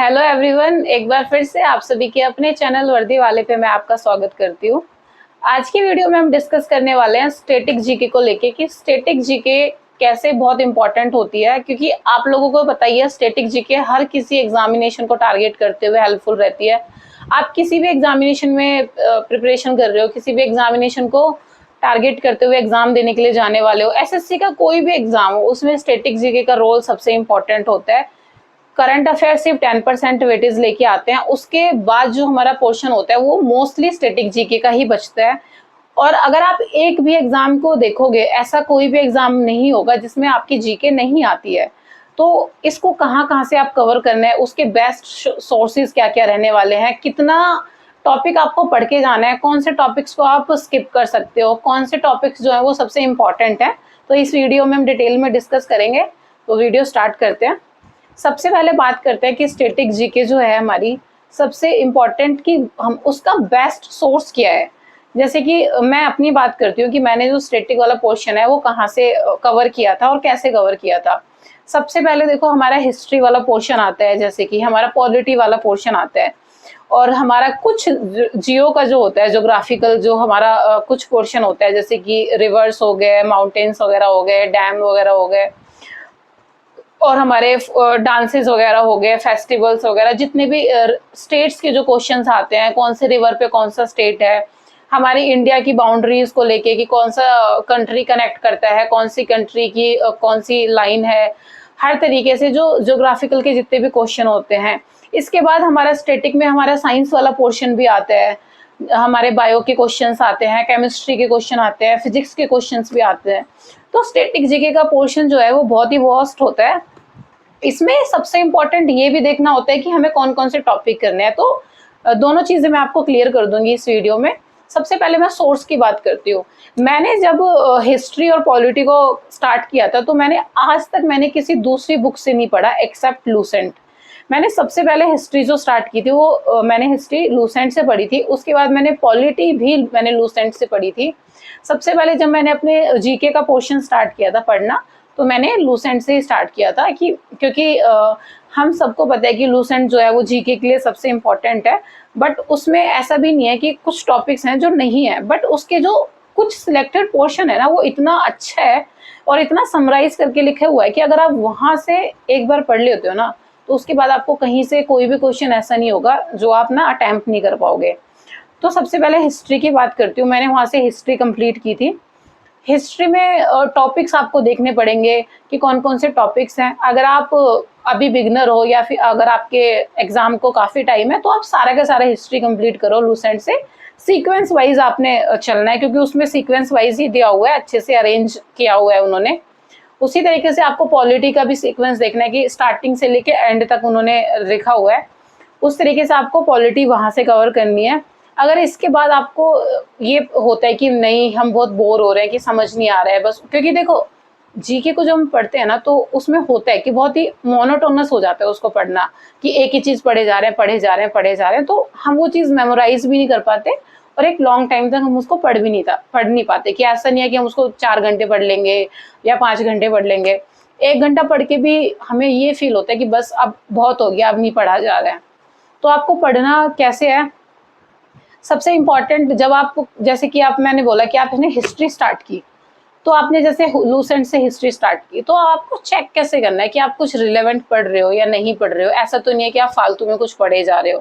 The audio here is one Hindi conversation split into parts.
हेलो एवरीवन, एक बार फिर से आप सभी के अपने चैनल वर्दी वाले पे मैं आपका स्वागत करती हूँ। आज की वीडियो में हम डिस्कस करने वाले हैं स्टैटिक जीके को लेके कि स्टैटिक जीके कैसे बहुत इंपॉर्टेंट होती है, क्योंकि आप लोगों को पता ही है स्टैटिक जीके हर किसी एग्जामिनेशन को टारगेट करते हुए हेल्पफुल रहती है। आप किसी भी एग्जामिनेशन में प्रिपरेशन कर रहे हो, किसी भी एग्जामिनेशन को टारगेट करते हुए एग्जाम देने के लिए जाने वाले हो, एसएससी का कोई भी एग्जाम हो, उसमें स्टैटिक जीके का रोल सबसे इंपॉर्टेंट होता है। करंट अफेयर सिर्फ 10% वेटेज लेके आते हैं, उसके बाद जो हमारा पोर्शन होता है वो मोस्टली स्टैटिक जीके का ही बचता है। और अगर आप एक भी एग्जाम को देखोगे, ऐसा कोई भी एग्जाम नहीं होगा जिसमें आपकी जीके नहीं आती है। तो इसको कहाँ कहाँ से आप कवर करना है, उसके बेस्ट सोर्सेज क्या क्या रहने वाले हैं, कितना टॉपिक आपको पढ़ के जाना है, कौन से टॉपिक्स को आप स्किप कर सकते हो, कौन से टॉपिक्स जो है वो सबसे इंपॉर्टेंट है, तो इस वीडियो में हम डिटेल में डिस्कस करेंगे। तो वीडियो स्टार्ट करते हैं। सबसे पहले बात करते हैं कि स्टैटिक जीके जो है हमारी सबसे इम्पोर्टेंट कि हम उसका बेस्ट सोर्स क्या है। जैसे कि मैं अपनी बात करती हूँ कि मैंने जो स्टैटिक वाला पोर्शन है वो कहाँ से कवर किया था और कैसे कवर किया था। सबसे पहले देखो, हमारा हिस्ट्री वाला पोर्शन आता है, जैसे कि हमारा पॉलिटी वाला पोर्शन आता है, और हमारा कुछ जियो का जो होता है, जोग्राफिकल जो हमारा कुछ पोर्शन होता है, जैसे कि रिवर्स हो गए, माउंटेन्स वगैरह हो गए, डैम वगैरह हो गए, और हमारे डांसेस वगैरह हो गए, फेस्टिवल्स वगैरह, जितने भी स्टेट्स के जो क्वेश्चंस आते हैं, कौन से रिवर पे कौन सा स्टेट है, हमारी इंडिया की बाउंड्रीज को लेके कि कौन सा कंट्री कनेक्ट करता है, कौन सी कंट्री की कौन सी लाइन है, हर तरीके से जो ज्योग्राफिकल के जितने भी क्वेश्चन होते हैं। इसके बाद हमारा स्टैटिक में हमारा साइंस वाला पोर्शन भी आता है, हमारे बायो के क्वेश्चंस आते हैं, केमिस्ट्री के क्वेश्चन आते हैं, फिजिक्स के क्वेश्चंस भी आते हैं। तो स्टैटिक जीके का पोर्शन जो है वो बहुत ही वास्ट होता है। इसमें सबसे इम्पोर्टेंट ये भी देखना होता है कि हमें कौन कौन से टॉपिक करने हैं। तो दोनों चीजें मैं आपको क्लियर कर दूंगी इस वीडियो में। सबसे पहले मैं सोर्स की बात करती हूँ। मैंने जब हिस्ट्री और पॉलिटी को स्टार्ट किया था, तो मैंने आज तक किसी दूसरी बुक से नहीं पढ़ा एक्सेप्ट लूसेंट। मैंने सबसे पहले हिस्ट्री जो स्टार्ट की थी वो मैंने हिस्ट्री लूसेंट से पढ़ी थी। उसके बाद मैंने पॉलिटी भी मैंने लूसेंट से पढ़ी थी। सबसे पहले जब मैंने अपने जीके का पोर्शन स्टार्ट किया था पढ़ना, तो मैंने लूसेंट से ही स्टार्ट किया था, कि क्योंकि हम सबको पता है कि लूसेंट जो है वो जीके के लिए सबसे इम्पोर्टेंट है। बट उसमें ऐसा भी नहीं है कि कुछ टॉपिक्स हैं जो नहीं है, बट उसके जो कुछ सिलेक्टेड पोर्शन है ना, वो इतना अच्छा है और इतना समराइज करके लिखा हुआ है कि अगर आप वहां से एक बार पढ़ लेते हो ना, तो उसके बाद आपको कहीं से कोई भी क्वेश्चन ऐसा नहीं होगा जो आप ना अटेम्प्ट नहीं कर पाओगे। तो सबसे पहले हिस्ट्री की बात करती हूँ। मैंने वहां से हिस्ट्री कंप्लीट की थी। हिस्ट्री में टॉपिक्स आपको देखने पड़ेंगे कि कौन कौन से टॉपिक्स हैं। अगर आप अभी बिगनर हो या फिर अगर आपके एग्जाम को काफ़ी टाइम है, तो आप सारा का सारा हिस्ट्री कंप्लीट करो लूसेंट से। सीक्वेंस वाइज आपने चलना है, क्योंकि उसमें सीक्वेंस वाइज ही दिया हुआ है, अच्छे से अरेंज किया हुआ है उन्होंने। उसी तरीके से आपको पॉलिटी का भी सीक्वेंस देखना है कि स्टार्टिंग से लेके एंड तक उन्होंने लिखा हुआ है। उस तरीके से आपको पॉलिटी वहाँ से कवर करनी है। अगर इसके बाद आपको ये होता है कि नहीं, हम बहुत बोर हो रहे हैं, कि समझ नहीं आ रहा है बस, क्योंकि देखो जीके को जब हम पढ़ते हैं ना, तो उसमें होता है कि बहुत ही मोनोटोनस हो जाता है उसको पढ़ना, कि एक ही चीज़ पढ़े जा रहे हैं पढ़े जा रहे हैं पढ़े जा रहे हैं, तो हम वो चीज़ मेमोराइज भी नहीं कर पाते और एक लॉन्ग टाइम तक हम उसको पढ़ नहीं पाते। कि ऐसा नहीं है कि हम उसको 4 घंटे पढ़ लेंगे या 5 घंटे पढ़ लेंगे। 1 घंटा पढ़ के भी हमें ये फील होता है कि बस अब बहुत हो गया, अब नहीं पढ़ा जा रहा है। तो आपको पढ़ना कैसे है, सबसे इम्पॉर्टेंट, जब आप जैसे कि आप मैंने बोला कि आपने हिस्ट्री स्टार्ट की, तो आपने जैसे लूसेंट से हिस्ट्री स्टार्ट की, तो आपको चेक कैसे करना है कि आप कुछ रिलेवेंट पढ़ रहे हो या नहीं पढ़ रहे हो। ऐसा तो नहीं है कि आप फालतू में कुछ पढ़े जा रहे हो।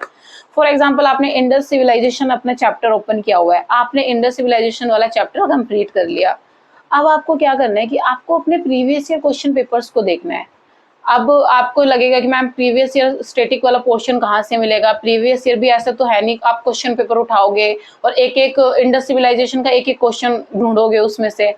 फॉर एग्जाम्पल, आपने इंडस सिविलाइजेशन अपना चैप्टर ओपन किया हुआ है, आपने इंडस सिविलाइजेशन वाला चैप्टर कंप्लीट कर लिया। अब आपको क्या करना है कि आपको अपने प्रीवियस ईयर क्वेश्चन पेपर्स को देखना है। अब आपको लगेगा कि मैम प्रीवियस ईयर स्टैटिक वाला पोर्शन कहाँ से मिलेगा, प्रीवियस ईयर भी ऐसा तो है नहीं, आप क्वेश्चन पेपर उठाओगे और एक एक इंडस सिविलाइजेशन का एक एक क्वेश्चन ढूंढोगे उसमें से,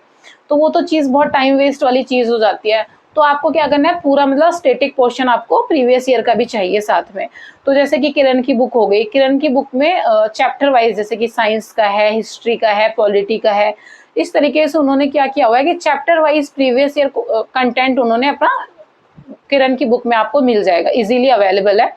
तो वो तो चीज़ बहुत टाइम वेस्ट वाली चीज़ हो जाती है। तो आपको क्या करना है, पूरा मतलब स्टैटिक पोर्शन आपको प्रीवियस ईयर का भी चाहिए साथ में। तो जैसे कि किरण की बुक हो गई, किरण की बुक में चैप्टर वाइज, जैसे कि साइंस का है, हिस्ट्री का है, पॉलिटी का है, इस तरीके से उन्होंने क्या किया हुआ है कि chapter wise previous year content उन्होंने अपना किरण की बुक में आपको मिल जाएगा, इजीली अवेलेबल है।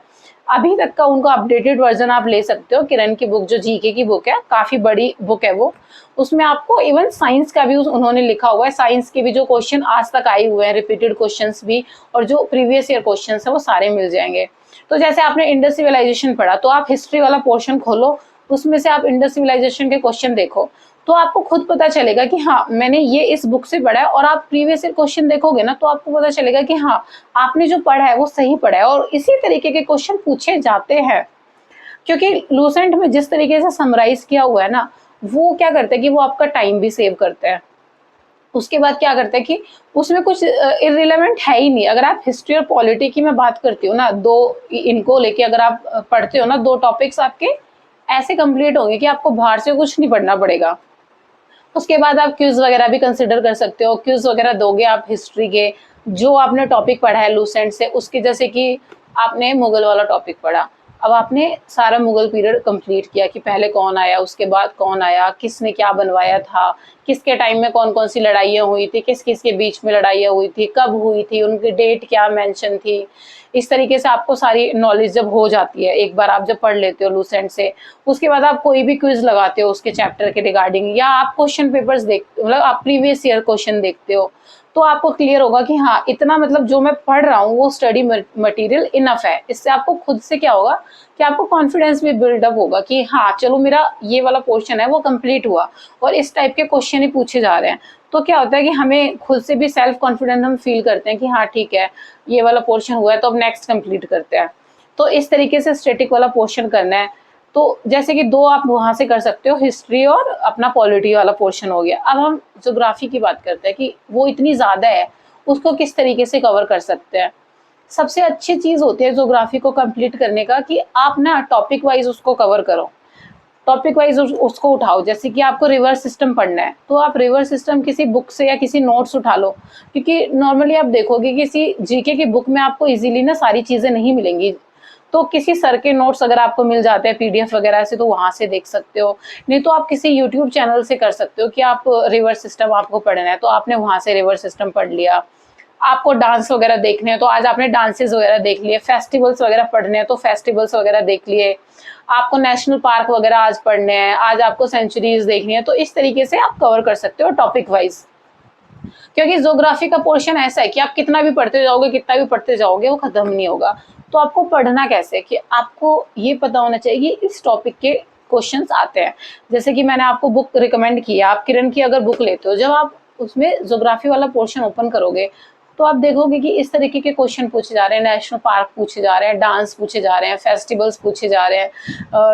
अभी तक का उनका अपडेटेड वर्जन आप ले सकते हो। किरण की बुक जो जीके की बुक है, काफ़ी बड़ी बुक है वो, उसमें आपको इवन साइंस का भी उन्होंने लिखा हुआ है, साइंस के भी जो क्वेश्चन आज तक आए हुए हैं, रिपीटेड क्वेश्चंस भी, और जो प्रीवियस ईयर क्वेश्चंस है वो सारे मिल जाएंगे। तो जैसे आपने इंडस सिविलाइजेशन पढ़ा, तो आप हिस्ट्री वाला पोर्शन खोलो, उसमें से आप इंडस सिविलाइजेशन के क्वेश्चन देखो, तो आपको खुद पता चलेगा कि हाँ मैंने ये इस बुक से पढ़ा है। और आप प्रीवियस ईयर क्वेश्चन देखोगे ना, तो आपको पता चलेगा कि हाँ आपने जो पढ़ा है वो सही पढ़ा है, और इसी तरीके के क्वेश्चन पूछे जाते हैं। क्योंकि लूसेंट में जिस तरीके से समराइज किया हुआ है ना, वो क्या करते हैं कि वो आपका टाइम भी सेव करते हैं। उसके बाद क्या करते हैं कि उसमें कुछ इररिलेवेंट है ही नहीं। अगर आप हिस्ट्री और पॉलिटी की मैं बात करती हूँ ना, दो इनको लेके अगर आप पढ़ते हो ना, दो टॉपिक्स आपके ऐसे कंप्लीट होंगे कि आपको बाहर से कुछ नहीं पढ़ना पड़ेगा। उसके बाद आप क्विज वगैरह भी कंसिडर कर सकते हो, क्विज वगैरह दोगे आप हिस्ट्री के, जो आपने टॉपिक पढ़ा है लूसेंट से उसके, जैसे कि आपने मुगल वाला टॉपिक पढ़ा, अब आपने सारा मुगल पीरियड कंप्लीट किया कि पहले कौन आया, उसके बाद कौन आया, किसने क्या बनवाया था, किसके टाइम में कौन कौन सी लड़ाइयाँ हुई थी, किस किस के बीच में लड़ाइयाँ हुई थी, कब हुई थी, उनकी डेट क्या मेंशन थी। इस तरीके से आपको सारी नॉलेज जब हो जाती है, एक बार आप जब पढ़ लेते हो लूसेंट से, उसके बाद आप कोई भी क्विज लगाते हो उसके चैप्टर के रिगार्डिंग, या आप क्वेश्चन पेपर्स देखते हो, मतलब आप प्रीवियस ईयर क्वेश्चन देखते हो, तो आपको क्लियर होगा कि हाँ इतना मतलब जो मैं पढ़ रहा हूँ वो स्टडी मटेरियल इनफ है। इससे आपको खुद से क्या होगा कि आपको कॉन्फिडेंस भी बिल्डअप होगा कि हाँ चलो मेरा ये वाला पोर्शन है वो कंप्लीट हुआ, और इस टाइप के क्वेश्चन ही पूछे जा रहे हैं। तो क्या होता है कि हमें खुद से भी सेल्फ कॉन्फिडेंस हम फील करते हैं कि हाँ ठीक है ये वाला पोर्शन हुआ है, तो अब नेक्स्ट कंप्लीट करते हैं। तो इस तरीके से स्टैटिक वाला पोर्शन करना है। तो जैसे कि दो आप वहां से कर सकते हो, हिस्ट्री और अपना पॉलिटी वाला पोर्शन हो गया। अब हम ज्योग्राफी की बात करते हैं कि वो इतनी ज्यादा है, उसको किस तरीके से कवर कर सकते हैं। सबसे अच्छी चीज होती है ज्योग्राफी को कंप्लीट करने का कि आप ना टॉपिक वाइज उसको कवर करो, टॉपिक वाइज उसको उठाओ। जैसे कि आपको रिवर सिस्टम पढ़ना है, तो आप रिवर सिस्टम किसी बुक से या किसी नोट्स उठा लो, क्योंकि नॉर्मली आप देखोगे किसी जीके की बुक में आपको इजीली ना सारी चीजें नहीं मिलेंगी। तो किसी सर के नोट्स अगर आपको मिल जाते हैं पीडीएफ वगैरह से, तो वहां से देख सकते हो। नहीं तो आप किसी यूट्यूब चैनल से कर सकते हो कि आप रिवर सिस्टम आपको पढ़ना है, तो आपने वहां से रिवर सिस्टम पढ़ लिया। आपको डांस वगैरह देखने हैं तो आज आपने डांसेस वगैरह देख लिए, फेस्टिवल्स वगैरह पढ़ने हैं तो फेस्टिवल्स वगैरह देख लिए, आपको नेशनल पार्क वगैरह आज पढ़ने हैं, आज आपको सेंचुरीज देखनी है। तो इस तरीके से आप कवर कर सकते हो टॉपिक वाइज। क्योंकि ज्योग्राफी का पोर्शन ऐसा है कि आप कितना भी पढ़ते जाओगे, कितना भी पढ़ते जाओगे, वो खत्म नहीं होगा। तो आपको पढ़ना कैसे, कि आपको ये पता होना चाहिए कि इस टॉपिक के क्वेश्चंस आते हैं। जैसे कि मैंने आपको बुक रिकमेंड की है, आप किरण की अगर बुक लेते हो, जब आप उसमें ज्योग्राफी वाला पोर्शन ओपन करोगे, तो आप देखोगे कि इस तरीके के क्वेश्चन पूछे जा रहे हैं, नेशनल पार्क पूछे जा रहे हैं, डांस पूछे जा रहे हैं, फेस्टिवल्स पूछे जा रहे हैं,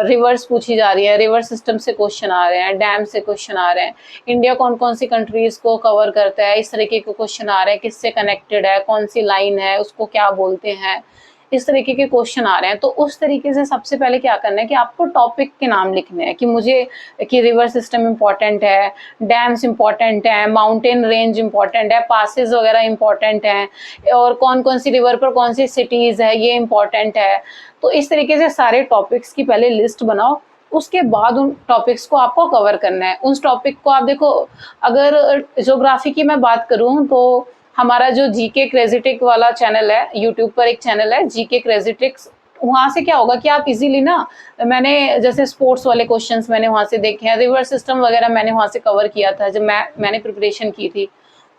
रिवर्स पूछी जा रही है, रिवर सिस्टम से क्वेश्चन आ रहे हैं, डैम से क्वेश्चन आ रहे हैं, इंडिया कौन कौन सी कंट्रीज को कवर करता है, इस तरीके के क्वेश्चन आ रहे हैं, किससे कनेक्टेड है, कौन सी लाइन है, उसको क्या बोलते हैं, इस तरीके के क्वेश्चन आ रहे हैं। तो उस तरीके से सबसे पहले क्या करना है कि आपको टॉपिक के नाम लिखने हैं, कि मुझे कि रिवर सिस्टम इम्पॉर्टेंट है, डैम्स इम्पॉर्टेंट है, माउंटेन रेंज इम्पॉर्टेंट है, पासेस वगैरह इम्पॉर्टेंट हैं, और कौन कौन सी रिवर पर कौन सी सिटीज़ है ये इम्पॉर्टेंट है। तो इस तरीके से सारे टॉपिक्स की पहले लिस्ट बनाओ, उसके बाद उन टॉपिक्स को आपको कवर करना है। उस टॉपिक को आप देखो, अगर ज्योग्राफी की मैं बात करूँ तो हमारा जो जीके क्रेजिटिक वाला चैनल है, यूट्यूब पर एक चैनल है जीके क्रेजिटिक्स, वहाँ से क्या होगा कि आप इजीली ना, मैंने जैसे स्पोर्ट्स वाले क्वेश्चंस मैंने वहाँ से देखे हैं, रिवर सिस्टम वगैरह मैंने वहाँ से कवर किया था जब मैंने प्रिपरेशन की थी।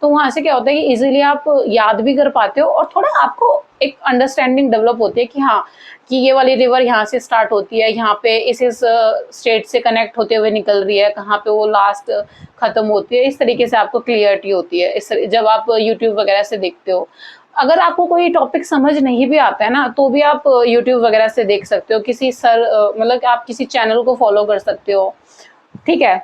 तो वहाँ से क्या होता है कि इजीली आप याद भी कर पाते हो, और थोड़ा आपको एक अंडरस्टैंडिंग डेवलप होती है कि हाँ कि ये वाली रिवर यहाँ से स्टार्ट होती है, यहाँ पे इस स्टेट से कनेक्ट होते हुए निकल रही है, कहाँ पे वो लास्ट खत्म होती है। इस तरीके से आपको क्लियरिटी होती है इस जब आप यूट्यूब वगैरह से देखते हो। अगर आपको कोई टॉपिक समझ नहीं भी आता है ना, तो भी आप यूट्यूब वगैरह से देख सकते हो, किसी सर मतलब आप किसी चैनल को फॉलो कर सकते हो, ठीक है।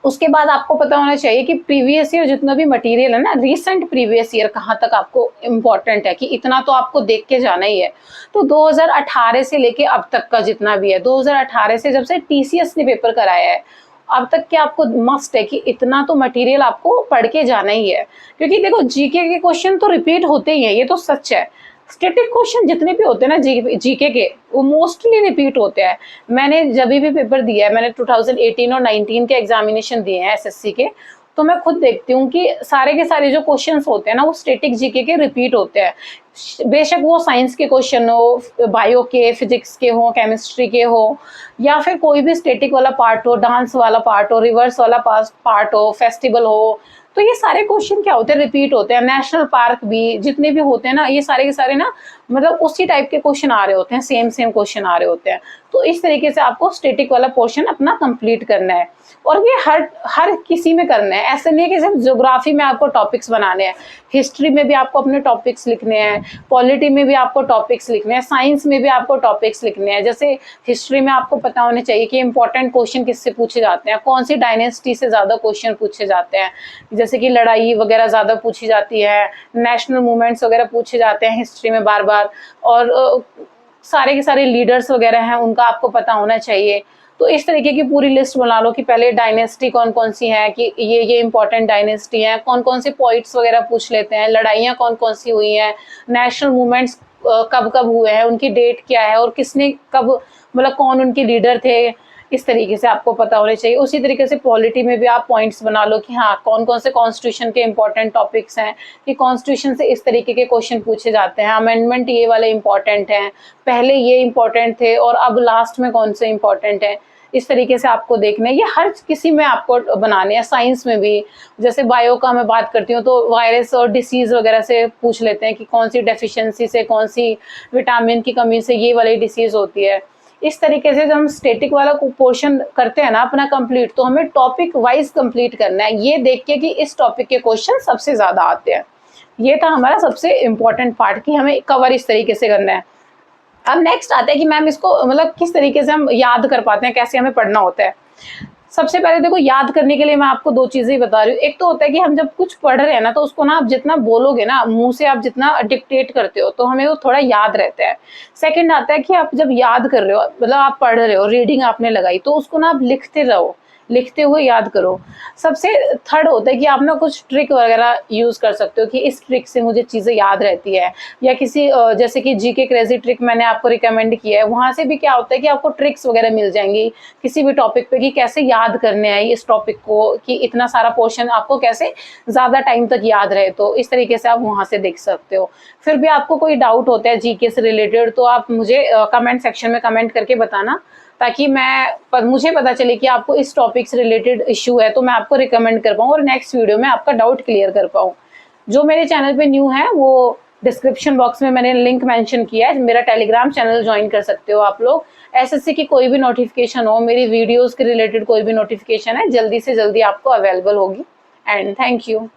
उसके बाद आपको पता होना चाहिए कि प्रीवियस ईयर जितना भी मटेरियल है ना, रीसेंट प्रीवियस ईयर कहाँ तक आपको इम्पोर्टेंट है, कि इतना तो आपको देख के जाना ही है। तो 2018 से लेके अब तक का जितना भी है, 2018 से जब से टीसीएस ने पेपर कराया है अब तक के आपको मस्ट है कि इतना तो मटेरियल आपको पढ़ के जाना ही है। क्योंकि देखो जीके के क्वेश्चन तो रिपीट होते ही हैं, ये तो सच है। स्टैटिक क्वेश्चन जितने भी होते हैं ना जीके के, वो मोस्टली रिपीट होते हैं। मैंने जब भी पेपर दिया है, मैंने 2018 और 19 के एग्जामिनेशन दिए हैं एसएससी के, तो मैं खुद देखती हूँ कि सारे के सारे जो क्वेश्चंस होते हैं ना, वो स्टैटिक जीके के रिपीट होते हैं। बेशक वो साइंस के क्वेश्चन हो, बायो के, फिजिक्स के हो, केमिस्ट्री के हो, या फिर कोई भी स्टैटिक वाला पार्ट हो, डांस वाला पार्ट हो, रिवर्स वाला पार्ट हो, फेस्टिवल हो, तो ये सारे क्वेश्चन क्या होते हैं, रिपीट होते हैं। नेशनल पार्क भी जितने भी होते हैं ना, ये सारे के सारे ना मतलब उसी टाइप के क्वेश्चन आ रहे होते हैं, सेम सेम क्वेश्चन आ रहे होते हैं। तो इस तरीके से आपको स्टैटिक वाला पोर्शन अपना कंप्लीट करना है, और ये हर किसी में करना है। ऐसा नहीं है कि सिर्फ ज्योग्राफी में आपको टॉपिक्स बनाने हैं, हिस्ट्री में भी आपको अपने टॉपिक्स लिखने हैं, पॉलिटी में भी आपको टॉपिक्स लिखने हैं, साइंस में भी आपको टॉपिक्स लिखने हैं। जैसे हिस्ट्री में आपको पता होने चाहिए कि इंपॉर्टेंट क्वेश्चन किससे पूछे जाते हैं, कौन सी डायनेस्टी से ज़्यादा क्वेश्चन पूछे जाते हैं, जैसे कि लड़ाई वगैरह ज़्यादा पूछी जाती है, नेशनल मूवमेंट्स वगैरह पूछे जाते हैं हिस्ट्री में बार बार, और सारे के सारे लीडर्स वगैरह हैं उनका आपको पता होना चाहिए। तो इस तरीके की पूरी लिस्ट बना लो कि पहले डायनेस्टी कौन कौन सी है, कि ये इंपॉर्टेंट डायनेस्टी है, कौन कौन से पॉइंट्स वगैरह पूछ लेते हैं, लड़ाइयाँ कौन कौन सी हुई हैं, नेशनल मूवमेंट्स कब कब हुए हैं, उनकी डेट क्या है, और किसने कब मतलब कौन उनके लीडर थे, इस तरीके से आपको पता होने चाहिए। उसी तरीके से पॉलिटी में भी आप पॉइंट्स बना लो कि हाँ कौन कौन से कॉन्स्टिट्यूशन के इंपॉर्टेंट टॉपिक्स हैं, कि कॉन्स्टिट्यूशन से इस तरीके के क्वेश्चन पूछे जाते हैं, अमेंडमेंट ये वाले इंपॉर्टेंट हैं, पहले ये इंपॉर्टेंट थे और अब लास्ट में कौन से इंपॉर्टेंट हैं। इस तरीके से आपको देखना है, ये हर किसी में आपको बनाने हैं। साइंस में भी जैसे बायो का मैं बात करती हूँ तो वायरस और डिसीज वगैरह से पूछ लेते हैं कि कौन सी डेफिशिएंसी से, कौन सी विटामिन की कमी से ये वाली डिसीज होती है। इस तरीके से जब हम स्टैटिक वाला पोर्शन करते हैं ना अपना कंप्लीट, तो हमें टॉपिक वाइज कंप्लीट करना है, ये देख के कि इस टॉपिक के क्वेश्चन सबसे ज्यादा आते हैं। ये था हमारा सबसे इम्पोर्टेंट पार्ट कि हमें कवर इस तरीके से करना है। अब नेक्स्ट आता है कि मैम इसको मतलब किस तरीके से हम याद कर पाते हैं, कैसे हमें पढ़ना होता है। सबसे पहले देखो, याद करने के लिए मैं आपको दो चीजें बता रही हूँ। एक तो होता है कि हम जब कुछ पढ़ रहे हैं ना, तो उसको ना आप जितना बोलोगे ना, मुंह से आप जितना डिक्टेट करते हो, तो हमें वो थोड़ा याद रहता है। सेकंड आता है कि आप जब याद कर रहे हो, मतलब आप पढ़ रहे हो, रीडिंग आपने लगाई, तो उसको ना आप लिखते रहो, लिखते हुए याद करो। सबसे थर्ड होता है कि आप ना कुछ ट्रिक वगैरह यूज कर सकते हो कि इस ट्रिक से मुझे चीजें याद रहती है, या किसी जैसे कि जीके क्रेजी ट्रिक मैंने आपको रिकमेंड किया है, वहां से भी क्या होता है कि आपको ट्रिक्स वगैरह मिल जाएंगी किसी भी टॉपिक पे कि कैसे याद करने हैं इस टॉपिक को, कि इतना सारा पोर्शन आपको कैसे ज्यादा टाइम तक याद रहे। तो इस तरीके से आप वहां से देख सकते हो। फिर भी आपको कोई डाउट होता है जीके से रिलेटेड, तो आप मुझे कमेंट सेक्शन में कमेंट करके बताना, ताकि मुझे पता चले कि आपको इस टॉपिक से रिलेटेड इश्यू है, तो मैं आपको रिकमेंड कर पाऊँ और नेक्स्ट वीडियो में आपका डाउट क्लियर कर पाऊँ। जो मेरे चैनल पे न्यू है वो डिस्क्रिप्शन बॉक्स में मैंने लिंक मेंशन किया है, मेरा टेलीग्राम चैनल ज्वाइन कर सकते हो आप लोग। एसएससी की कोई भी नोटिफिकेशन हो, मेरी वीडियोस के रिलेटेड कोई भी नोटिफिकेशन है, जल्दी से जल्दी आपको अवेलेबल होगी। And thank you.